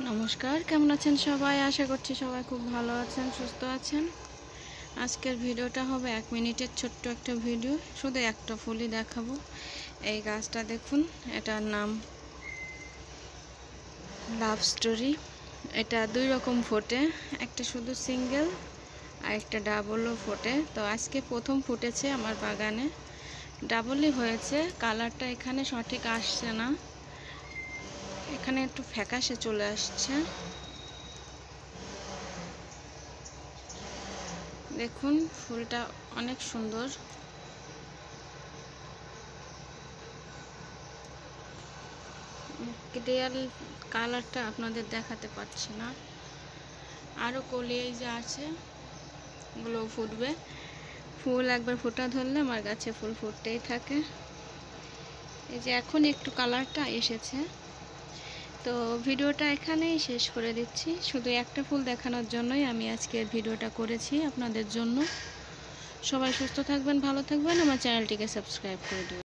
নমস্কার, কেমন আছেন সবাই? আশা করছি সবাই খুব ভালো আছেন, সুস্থ আছেন। আজকের ভিডিওটা হবে 1 মিনিটের ছোট্ট একটা ভিডিও। শুধু একটা ফুলই দেখাবো। এই গাছটা দেখুন, এটার নাম লাভ স্টোরি। এটা 2 রকম ফোটে, একটা শুধু সিঙ্গেল আর একটা ডাবলও ফোটে। তো আজকে প্রথম ফুটেছে আমার বাগানে, ডাবলই হয়েছে। কালারটা এখানে সঠিক আসছে না, এখানে একটু ফ্যাকাশে চলে আসছে। দেখুন ফুলটা অনেক সুন্দর। ক্লিয়ার কালারটা আপনাদের দেখাতে পারছি না। আরও কলি এই যে আছে, ওগুলো ফুটবে। ফুল একবার ফোটা ধরলে আমার গাছে ফুল ফুটতেই থাকে। এই যে এখন একটু কালারটা এসেছে। তো ভিডিওটা এখানেই শেষ করে দিচ্ছি। শুধু একটা ফুল দেখানোর জন্যই আমি আজকে ভিডিওটা করেছি আপনাদের জন্য। সবাই সুস্থ থাকবেন, ভালো থাকবেন, আমার চ্যানেলটিকে সাবস্ক্রাইব করে দেবেন।